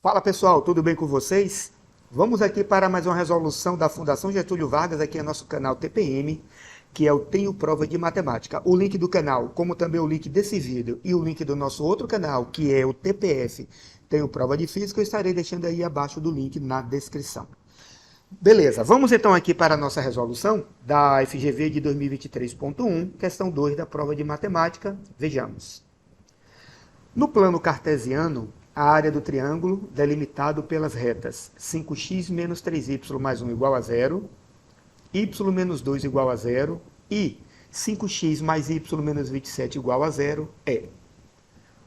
Fala pessoal, tudo bem com vocês? Vamos aqui para mais uma resolução da Fundação Getúlio Vargas, aqui é nosso canal TPM, que é o Tenho Prova de Matemática. O link do canal, como também o link desse vídeo e o link do nosso outro canal, que é o TPF, Tenho Prova de Física, eu estarei deixando aí abaixo do link na descrição. Beleza, vamos então aqui para a nossa resolução da FGV de 2023.1, questão 2 da prova de matemática. Vejamos. No plano cartesiano, a área do triângulo delimitado pelas retas 5x menos 3y mais 1 igual a 0, y menos 2 igual a 0 e 5x mais y menos 27 igual a 0 é.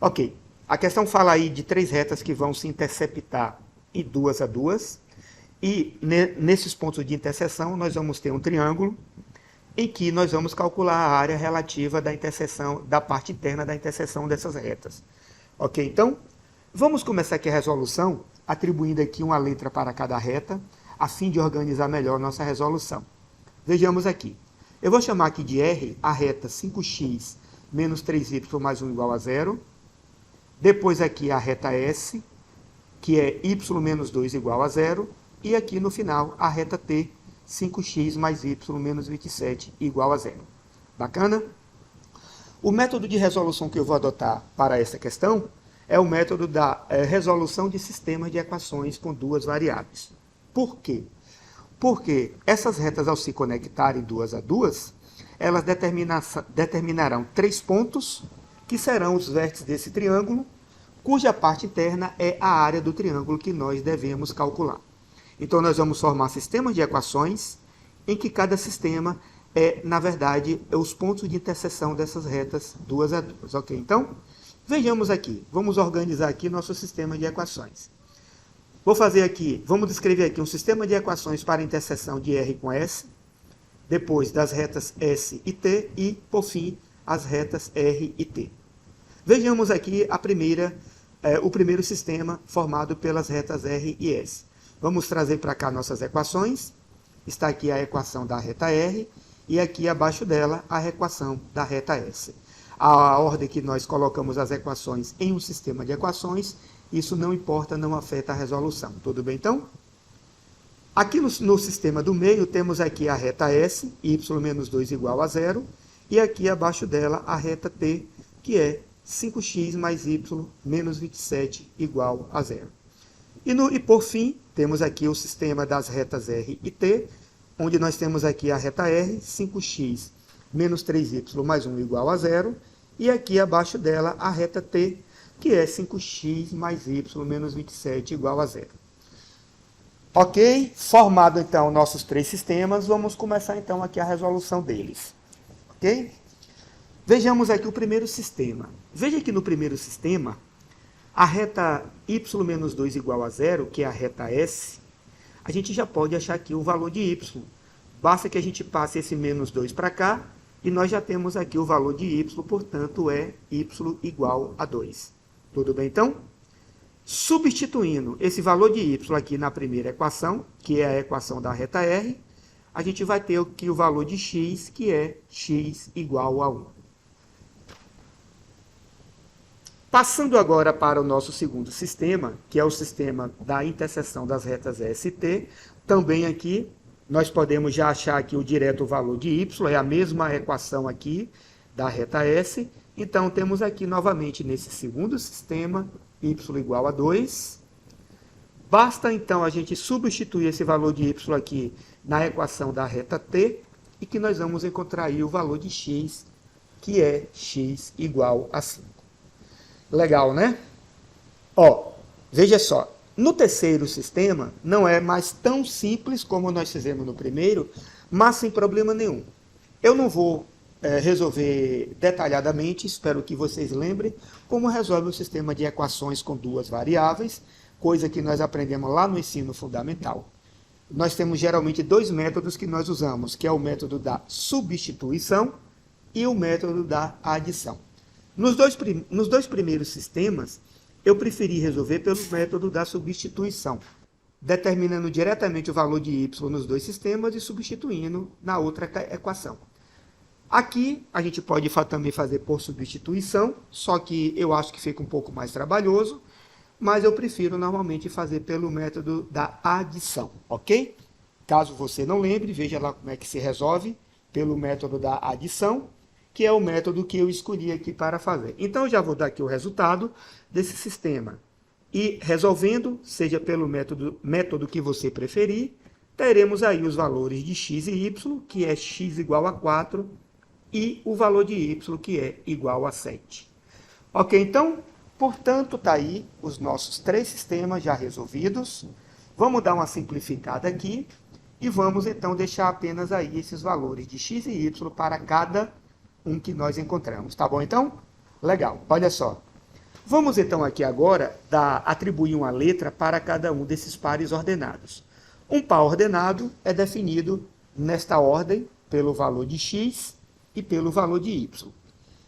Ok, a questão fala aí de três retas que vão se interceptar em duas a duas. E nesses pontos de interseção nós vamos ter um triângulo em que nós vamos calcular a área relativa da interseção, da parte interna da interseção dessas retas. Ok, então vamos começar aqui a resolução atribuindo aqui uma letra para cada reta, a fim de organizar melhor nossa resolução. Vejamos aqui. Eu vou chamar aqui de R a reta 5x menos 3y mais 1 igual a 0. Depois aqui a reta S, que é y menos 2 igual a 0. E aqui no final a reta T, 5x mais y menos 27 igual a 0. Bacana? O método de resolução que eu vou adotar para essa questão é o método da resolução de sistemas de equações com duas variáveis. Por quê? Porque essas retas, ao se conectarem duas a duas, elas determinarão três pontos, que serão os vértices desse triângulo, cuja parte interna é a área do triângulo que nós devemos calcular. Então, nós vamos formar sistemas de equações em que cada sistema é, na verdade, os pontos de interseção dessas retas duas a duas. Ok? Então, vejamos aqui. Vamos organizar aqui nosso sistema de equações. Vamos descrever aqui um sistema de equações para a interseção de R com S, depois das retas S e T e, por fim, as retas R e T. Vejamos aqui o primeiro sistema formado pelas retas R e S. Vamos trazer para cá nossas equações. Está aqui a equação da reta R e aqui abaixo dela a equação da reta S. A ordem que nós colocamos as equações em um sistema de equações, isso não importa, não afeta a resolução. Tudo bem, então? Aqui no sistema do meio temos aqui a reta S, y menos 2 igual a 0, e aqui abaixo dela a reta T, que é 5x mais y menos 27 igual a 0. E por fim, temos aqui o sistema das retas R e T, onde nós temos aqui a reta R, 5x menos 3y mais 1 igual a 0, e aqui abaixo dela a reta T, que é 5x mais y menos 27 igual a 0. Ok? Formado então nossos três sistemas, vamos começar então aqui a resolução deles. Ok? Vejamos aqui o primeiro sistema. Veja que no primeiro sistema, a reta y menos 2 igual a 0, que é a reta S, a gente já pode achar aqui o valor de y. Basta que a gente passe esse menos 2 para cá, e nós já temos aqui o valor de y, portanto é y igual a 2. Tudo bem, então? Substituindo esse valor de y aqui na primeira equação, que é a equação da reta R, a gente vai ter aqui o valor de x, que é x igual a 1. Passando agora para o nosso segundo sistema, que é o sistema da interseção das retas S e T, também aqui nós podemos já achar aqui o direto valor de y, é a mesma equação aqui da reta S. Então, temos aqui novamente nesse segundo sistema, y igual a 2. Basta então a gente substituir esse valor de y aqui na equação da reta T, e que nós vamos encontrar aí o valor de x, que é x igual a 5. Legal, né? Ó, veja só. No terceiro sistema, não é mais tão simples como nós fizemos no primeiro, mas sem problema nenhum. Eu não vou resolver detalhadamente, espero que vocês lembrem, como resolve o sistema de equações com duas variáveis, coisa que nós aprendemos lá no ensino fundamental. Nós temos geralmente dois métodos que nós usamos, que é o método da substituição e o método da adição. Nos dois primeiros sistemas, eu preferi resolver pelo método da substituição, determinando diretamente o valor de y nos dois sistemas e substituindo na outra equação. Aqui, a gente pode também fazer por substituição, só que eu acho que fica um pouco mais trabalhoso. mas eu prefiro normalmente fazer pelo método da adição, ok? Caso você não lembre, veja lá como é que se resolve pelo método da adição, que é o método que eu escolhi aqui para fazer. Então, eu já vou dar aqui o resultado desse sistema. E resolvendo, seja pelo método que você preferir, teremos aí os valores de x e y, que é x igual a 4, e o valor de y, que é igual a 7. Ok, então, portanto, está aí os nossos três sistemas já resolvidos. Vamos dar uma simplificada aqui e vamos, então, deixar apenas aí esses valores de x e y para cada um que nós encontramos. Tá bom, então? Legal, olha só. Vamos, então, aqui agora atribuir uma letra para cada um desses pares ordenados. Um par ordenado é definido nesta ordem pelo valor de x e pelo valor de y.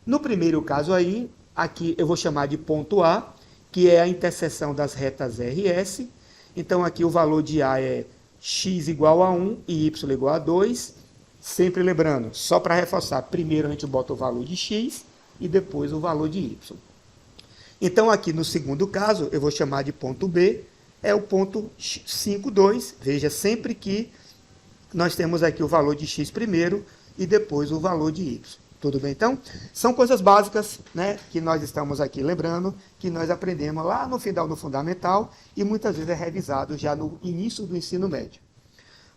No primeiro caso aí, aqui eu vou chamar de ponto A, que é a interseção das retas R e S. Então, aqui o valor de A é x igual a 1 e y igual a 2. Sempre lembrando, só para reforçar, primeiro a gente bota o valor de x e depois o valor de y. Então, aqui no segundo caso, eu vou chamar de ponto B, é o ponto 5, 2. Veja, sempre que nós temos aqui o valor de x primeiro e depois o valor de y. Tudo bem, então? São coisas básicas, né, que nós estamos aqui lembrando, que nós aprendemos lá no final do fundamental e muitas vezes é revisado já no início do ensino médio.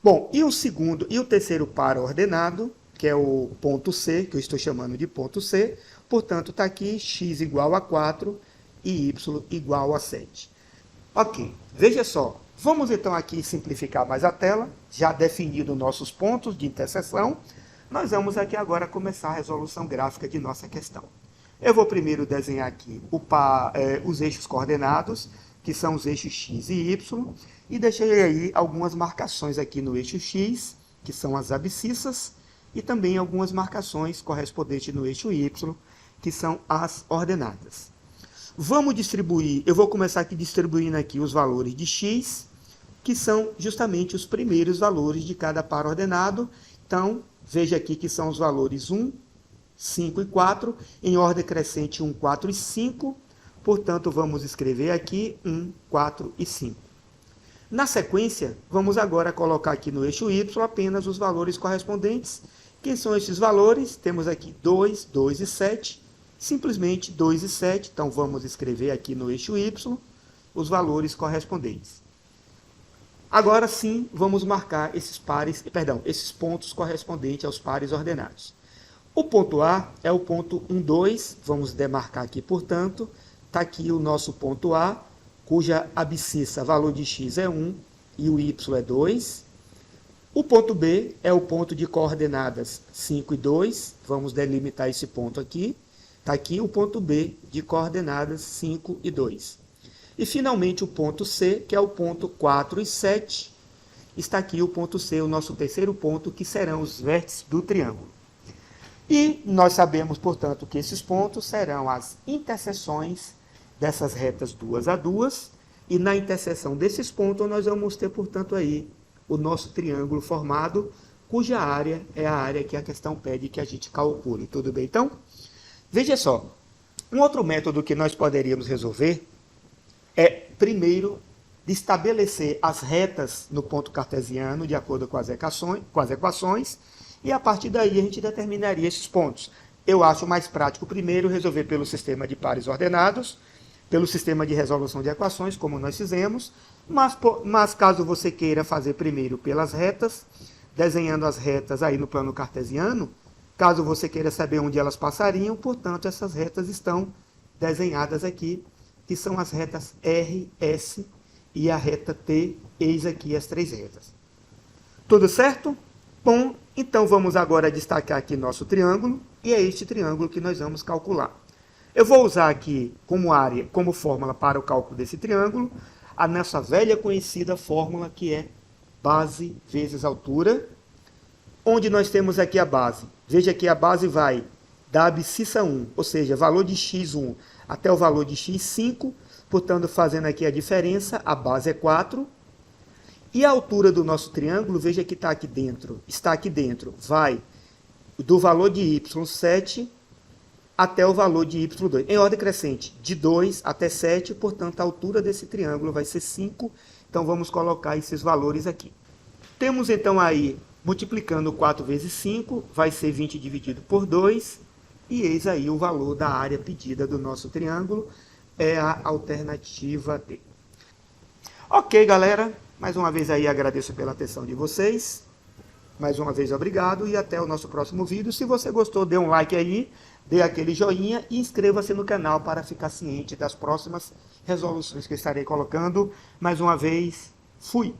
Bom, e o terceiro par ordenado, que é o ponto C, que eu estou chamando de ponto C, portanto, está aqui x igual a 4 e y igual a 7. Ok, veja só, vamos então aqui simplificar mais a tela, já definido nossos pontos de interseção. Nós vamos aqui agora começar a resolução gráfica de nossa questão. Eu vou primeiro desenhar aqui os eixos coordenados, que são os eixos x e y, e deixei aí algumas marcações aqui no eixo x, que são as abscissas, e também algumas marcações correspondentes no eixo y, que são as ordenadas. Vamos distribuir, eu vou começar aqui distribuindo aqui os valores de x, que são justamente os primeiros valores de cada par ordenado. Então, veja aqui que são os valores 1, 5 e 4, em ordem crescente 1, 4 e 5. Portanto, vamos escrever aqui 1, 4 e 5. Na sequência, vamos agora colocar aqui no eixo y apenas os valores correspondentes. Quem são esses valores? Temos aqui 2, 2 e 7. Simplesmente 2 e 7. Então, vamos escrever aqui no eixo y os valores correspondentes. Agora sim, vamos marcar esses pontos correspondentes aos pares ordenados. O ponto A é o ponto 1, 2. Vamos demarcar aqui, portanto. Está aqui o nosso ponto A, cuja abscissa, valor de x é 1 e o y é 2. O ponto B é o ponto de coordenadas 5 e 2. Vamos delimitar esse ponto aqui. Está aqui o ponto B de coordenadas 5 e 2. E, finalmente, o ponto C, que é o ponto 4 e 7. Está aqui o ponto C, o nosso terceiro ponto, que serão os vértices do triângulo. E nós sabemos, portanto, que esses pontos serão as interseções dessas retas 2 a 2. E na interseção desses pontos, nós vamos ter, portanto, aí o nosso triângulo formado, cuja área é a área que a questão pede que a gente calcule. Tudo bem, então? Veja só, um outro método que nós poderíamos resolver é, primeiro, de estabelecer as retas no ponto cartesiano de acordo com as equações, e a partir daí a gente determinaria esses pontos. Eu acho mais prático primeiro resolver pelo sistema de pares ordenados, pelo sistema de resolução de equações, como nós fizemos, mas caso você queira fazer primeiro pelas retas, desenhando as retas aí no plano cartesiano, caso você queira saber onde elas passariam, portanto, essas retas estão desenhadas aqui, que são as retas R, S e a reta T, eis aqui as três retas. Tudo certo? Bom, então vamos agora destacar aqui nosso triângulo, e é este triângulo que nós vamos calcular. Eu vou usar aqui como fórmula para o cálculo desse triângulo, a nossa velha conhecida fórmula, que é base vezes altura, onde nós temos aqui a base. Veja que a base vai da abscissa 1, ou seja, valor de x1 até o valor de x5, portanto, fazendo aqui a diferença, a base é 4. E a altura do nosso triângulo, veja que está aqui dentro, vai do valor de y7 até o valor de y2, em ordem crescente, de 2 até 7, portanto, a altura desse triângulo vai ser 5, então vamos colocar esses valores aqui. Temos então aí, multiplicando 4 vezes 5, vai ser 20 dividido por 2, e eis aí o valor da área pedida do nosso triângulo, é a alternativa D. Ok, galera, mais uma vez aí agradeço pela atenção de vocês. Mais uma vez, obrigado e até o nosso próximo vídeo. Se você gostou, dê um like aí, dê aquele joinha e inscreva-se no canal para ficar ciente das próximas resoluções que eu estarei colocando. Mais uma vez, fui!